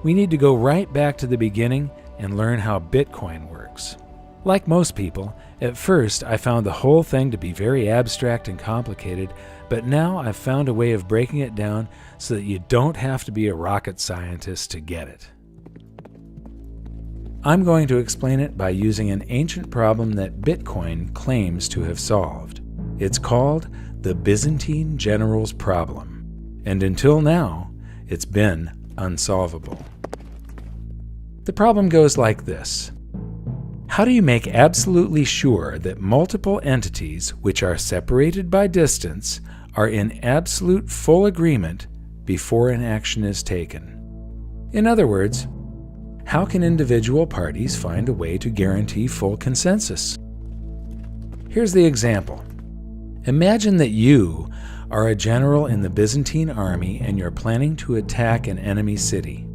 we need to go right back to the beginning and learn how Bitcoin works. Like most people, at first I found the whole thing to be very abstract and complicated, but now I've found a way of breaking it down so that you don't have to be a rocket scientist to get it. I'm going to explain it by using an ancient problem that Bitcoin claims to have solved. It's called the Byzantine general's problem, and until now, it's been unsolvable. The problem goes like this. How do you make absolutely sure that multiple entities which are separated by distance are in absolute full agreement before an action is taken? In other words, how can individual parties find a way to guarantee full consensus? Here's the example. Imagine that you are a general in the Byzantine army and you're planning to attack an enemy city.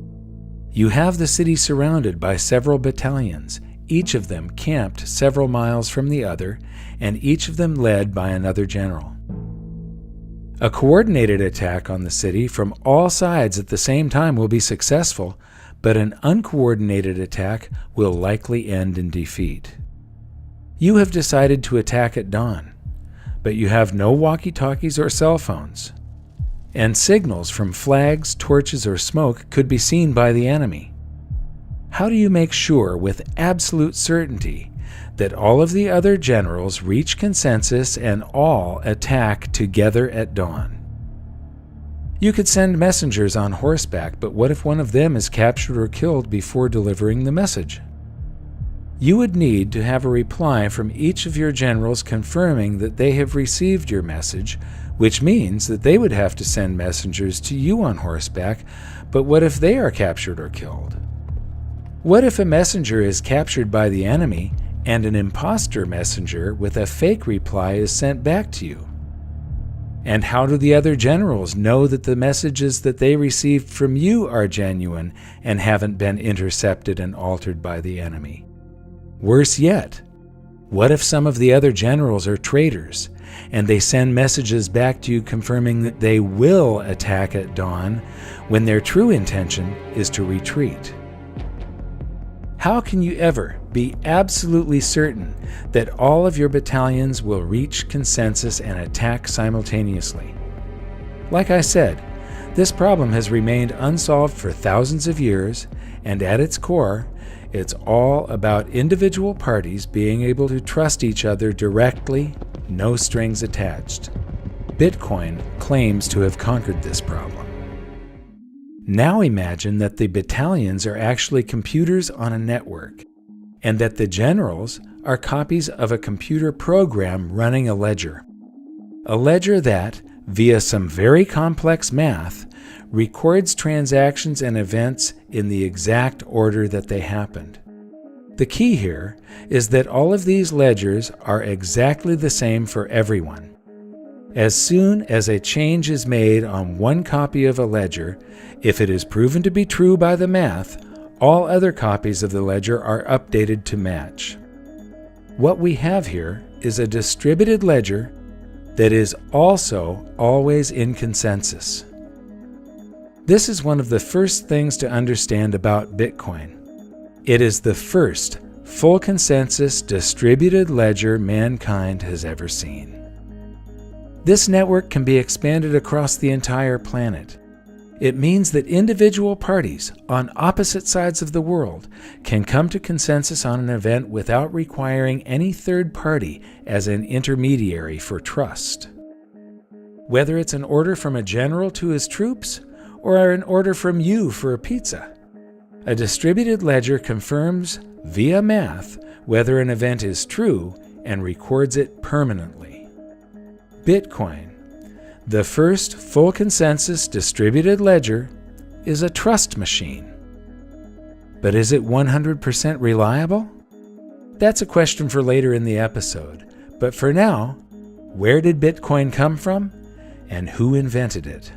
You have the city surrounded by several battalions, each of them camped several miles from the other, and each of them led by another general. A coordinated attack on the city from all sides at the same time will be successful, but an uncoordinated attack will likely end in defeat. You have decided to attack at dawn, but you have no walkie-talkies or cell phones, and signals from flags, torches, or smoke could be seen by the enemy. How do you make sure with absolute certainty that all of the other generals reach consensus and all attack together at dawn? You could send messengers on horseback, but what if one of them is captured or killed before delivering the message? You would need to have a reply from each of your generals confirming that they have received your message, which means that they would have to send messengers to you on horseback, but what if they are captured or killed? What if a messenger is captured by the enemy and an imposter messenger with a fake reply is sent back to you? And how do the other generals know that the messages that they received from you are genuine and haven't been intercepted and altered by the enemy? Worse yet, what if some of the other generals are traitors and they send messages back to you confirming that they will attack at dawn when their true intention is to retreat? How can you ever be absolutely certain that all of your battalions will reach consensus and attack simultaneously? Like I said, this problem has remained unsolved for thousands of years, and at its core, it's all about individual parties being able to trust each other directly, no strings attached. Bitcoin claims to have conquered this problem. Now imagine that the battalions are actually computers on a network, and that the generals are copies of a computer program running a ledger. A ledger that, via some very complex math, records transactions and events in the exact order that they happened. The key here is that all of these ledgers are exactly the same for everyone. As soon as a change is made on one copy of a ledger, if it is proven to be true by the math, all other copies of the ledger are updated to match. What we have here is a distributed ledger that is also always in consensus. This is one of the first things to understand about Bitcoin. It is the first full consensus distributed ledger mankind has ever seen. This network can be expanded across the entire planet. It means that individual parties on opposite sides of the world can come to consensus on an event without requiring any third party as an intermediary for trust. Whether it's an order from a general to his troops or an order from you for a pizza, a distributed ledger confirms via math whether an event is true and records it permanently. Bitcoin, the first full consensus distributed ledger, is a trust machine. But is it 100% reliable? That's a question for later in the episode. But for now, where did Bitcoin come from and who invented it?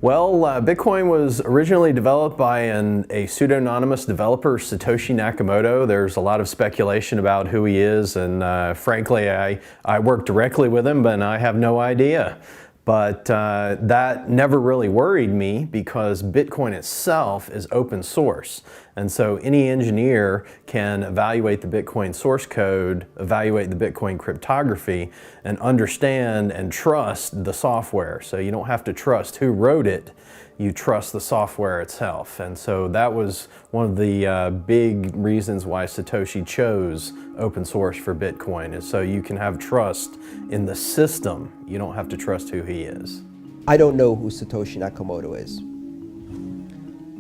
Well, Bitcoin was originally developed by a pseudonymous developer, Satoshi Nakamoto. There's a lot of speculation about who he is, and frankly, I work directly with him, but I have no idea. But that never really worried me because Bitcoin itself is open source. And so any engineer can evaluate the Bitcoin source code, evaluate the Bitcoin cryptography, and understand and trust the software. So you don't have to trust who wrote it, you trust the software itself. And so that was one of the big reasons why Satoshi chose open source for Bitcoin, is so you can have trust in the system. You don't have to trust who he is. I don't know who Satoshi Nakamoto is.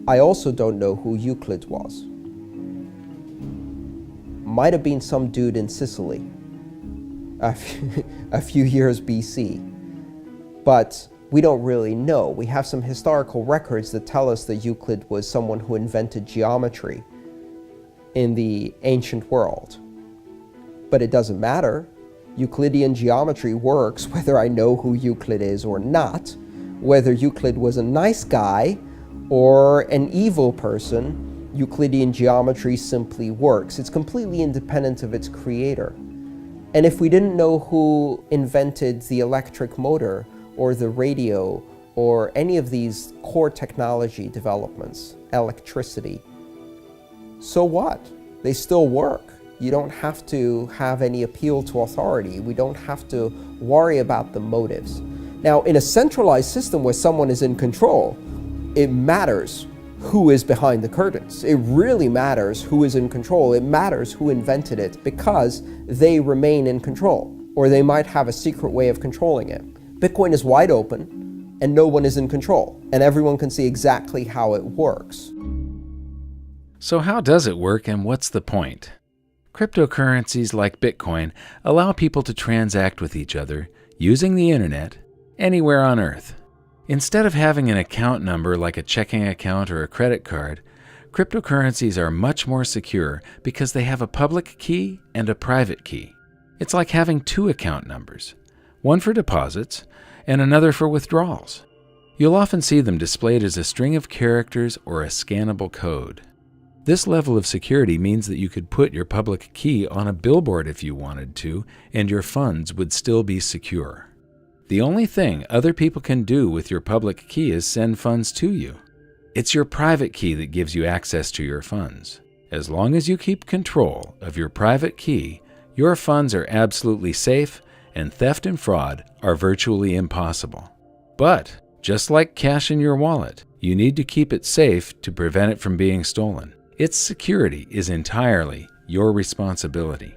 I also don't know who Euclid was. Might have been some dude in Sicily a few years BC, but we don't really know. We have some historical records that tell us that Euclid was someone who invented geometry in the ancient world. But it doesn't matter. Euclidean geometry works whether I know who Euclid is or not. Whether Euclid was a nice guy or an evil person, Euclidean geometry simply works. It's completely independent of its creator. And if we didn't know who invented the electric motor or the radio or any of these core technology developments, electricity, so what? They still work. You don't have to have any appeal to authority. We don't have to worry about the motives. Now, in a centralized system where someone is in control, it matters who is behind the curtains. It really matters who is in control. It matters who invented it because they remain in control, or they might have a secret way of controlling it. Bitcoin is wide open and no one is in control, and everyone can see exactly how it works. So how does it work, and what's the point? Cryptocurrencies like Bitcoin allow people to transact with each other using the internet anywhere on Earth. Instead of having an account number like a checking account or a credit card, cryptocurrencies are much more secure because they have a public key and a private key. It's like having two account numbers, one for deposits and another for withdrawals. You'll often see them displayed as a string of characters or a scannable code. This level of security means that you could put your public key on a billboard if you wanted to, and your funds would still be secure. The only thing other people can do with your public key is send funds to you. It's your private key that gives you access to your funds. As long as you keep control of your private key, your funds are absolutely safe, and theft and fraud are virtually impossible. But, just like cash in your wallet, you need to keep it safe to prevent it from being stolen. Its security is entirely your responsibility.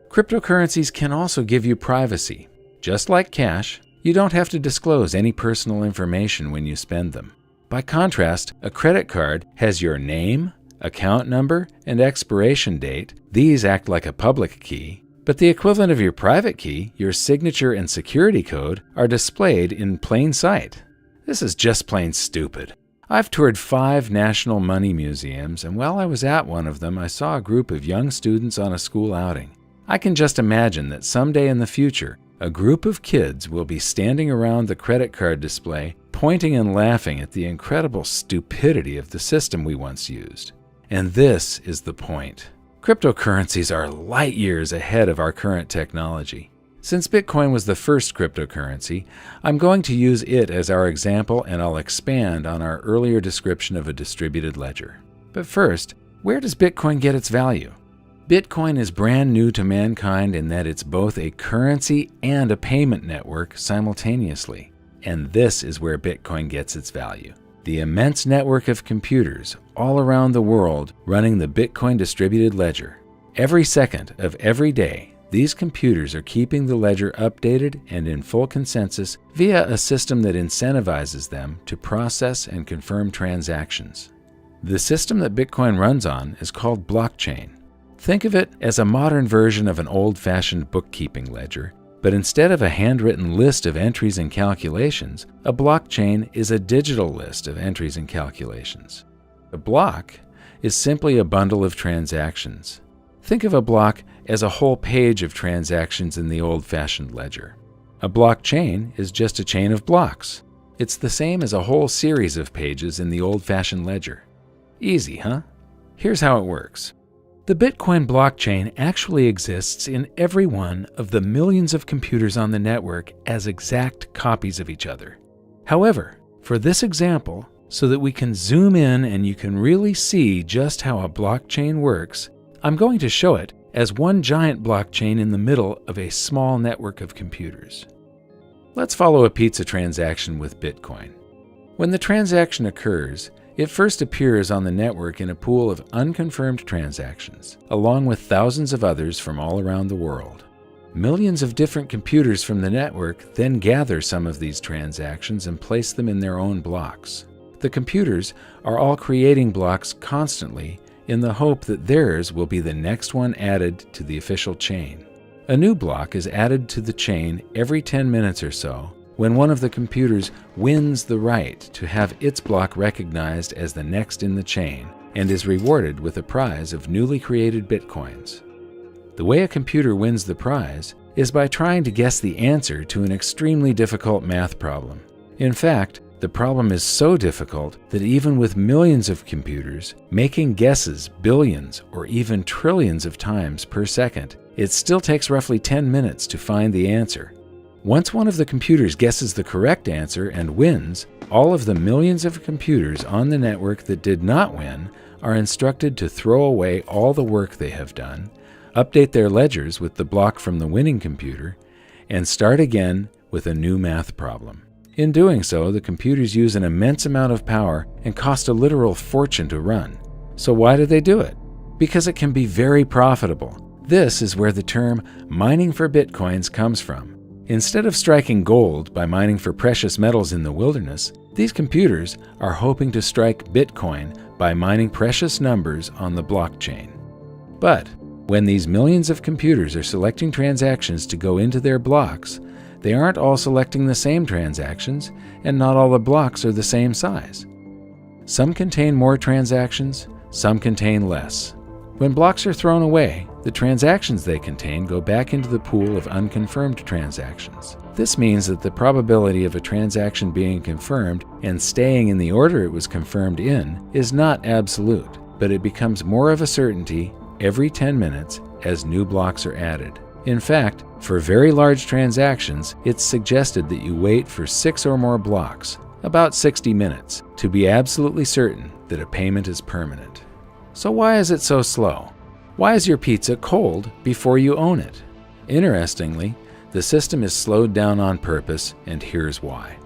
Cryptocurrencies can also give you privacy. Just like cash, you don't have to disclose any personal information when you spend them. By contrast, a credit card has your name, account number, and expiration date. These act like a public key, but the equivalent of your private key, your signature and security code, are displayed in plain sight. This is just plain stupid. I've toured 5 national money museums, and while I was at one of them, I saw a group of young students on a school outing. I can just imagine that someday in the future, a group of kids will be standing around the credit card display, pointing and laughing at the incredible stupidity of the system we once used. And this is the point. Cryptocurrencies are light years ahead of our current technology. Since Bitcoin was the first cryptocurrency, I'm going to use it as our example, and I'll expand on our earlier description of a distributed ledger. But first, where does Bitcoin get its value? Bitcoin is brand new to mankind in that it's both a currency and a payment network simultaneously. And this is where Bitcoin gets its value. The immense network of computers all around the world running the Bitcoin distributed ledger. Every second of every day, these computers are keeping the ledger updated and in full consensus via a system that incentivizes them to process and confirm transactions. The system that Bitcoin runs on is called blockchain. Think of it as a modern version of an old-fashioned bookkeeping ledger, but instead of a handwritten list of entries and calculations, a blockchain is a digital list of entries and calculations. A block is simply a bundle of transactions. Think of a block as a whole page of transactions in the old-fashioned ledger. A blockchain is just a chain of blocks. It's the same as a whole series of pages in the old-fashioned ledger. Easy, huh? Here's how it works. The Bitcoin blockchain actually exists in every one of the millions of computers on the network as exact copies of each other. However, for this example, so that we can zoom in and you can really see just how a blockchain works, I'm going to show it as one giant blockchain in the middle of a small network of computers. Let's follow a pizza transaction with Bitcoin. When the transaction occurs, it first appears on the network in a pool of unconfirmed transactions, along with thousands of others from all around the world. Millions of different computers from the network then gather some of these transactions and place them in their own blocks. The computers are all creating blocks constantly in the hope that theirs will be the next one added to the official chain. A new block is added to the chain every 10 minutes or so, when one of the computers wins the right to have its block recognized as the next in the chain and is rewarded with a prize of newly created bitcoins. The way a computer wins the prize is by trying to guess the answer to an extremely difficult math problem. In fact, the problem is so difficult that even with millions of computers making guesses billions or even trillions of times per second, it still takes roughly 10 minutes to find the answer. Once one of the computers guesses the correct answer and wins, all of the millions of computers on the network that did not win are instructed to throw away all the work they have done, update their ledgers with the block from the winning computer, and start again with a new math problem. In doing so, the computers use an immense amount of power and cost a literal fortune to run. So why do they do it? Because it can be very profitable. This is where the term mining for bitcoins comes from. Instead of striking gold by mining for precious metals in the wilderness, these computers are hoping to strike Bitcoin by mining precious numbers on the blockchain. But when these millions of computers are selecting transactions to go into their blocks, they aren't all selecting the same transactions, and not all the blocks are the same size. Some contain more transactions, some contain less. When blocks are thrown away, the transactions they contain go back into the pool of unconfirmed transactions. This means that the probability of a transaction being confirmed and staying in the order it was confirmed in is not absolute, but it becomes more of a certainty every 10 minutes as new blocks are added. In fact, for very large transactions, it's suggested that you wait for 6 or more blocks, about 60 minutes, to be absolutely certain that a payment is permanent. So why is it so slow? Why is your pizza cold before you own it? Interestingly, the system is slowed down on purpose, and here's why.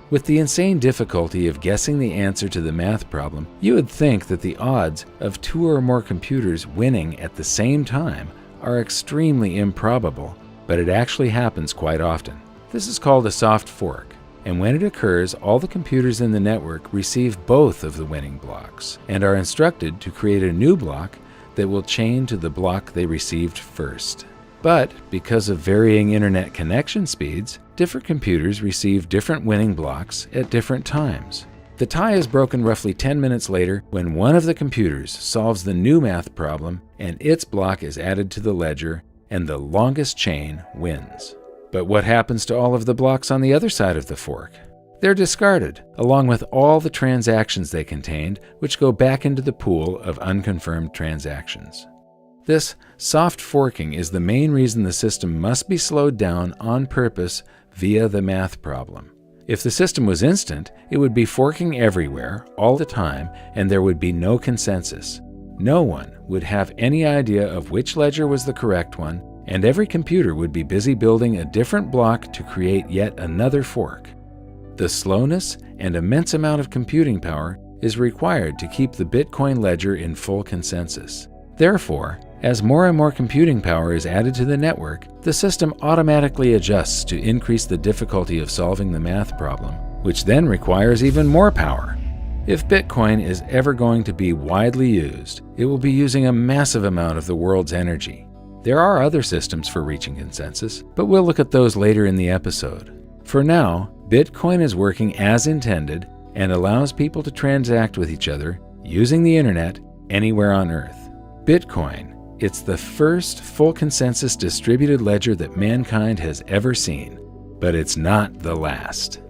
With the insane difficulty of guessing the answer to the math problem, you would think that the odds of 2 or more computers winning at the same time are extremely improbable, but it actually happens quite often. This is called a soft fork, and when it occurs, all the computers in the network receive both of the winning blocks and are instructed to create a new block that will chain to the block they received first. But because of varying internet connection speeds, different computers receive different winning blocks at different times. The tie is broken roughly 10 minutes later when one of the computers solves the new math problem and its block is added to the ledger, and the longest chain wins. But what happens to all of the blocks on the other side of the fork? They're discarded, along with all the transactions they contained, which go back into the pool of unconfirmed transactions. This soft forking is the main reason the system must be slowed down on purpose via the math problem. If the system was instant, it would be forking everywhere, all the time, and there would be no consensus. No one would have any idea of which ledger was the correct one, and every computer would be busy building a different block to create yet another fork. The slowness and immense amount of computing power is required to keep the Bitcoin ledger in full consensus. Therefore, as more and more computing power is added to the network, the system automatically adjusts to increase the difficulty of solving the math problem, which then requires even more power. If Bitcoin is ever going to be widely used, it will be using a massive amount of the world's energy. There are other systems for reaching consensus, but we'll look at those later in the episode. For now, Bitcoin is working as intended and allows people to transact with each other using the internet anywhere on Earth. Bitcoin, it's the first full consensus distributed ledger that mankind has ever seen, but it's not the last.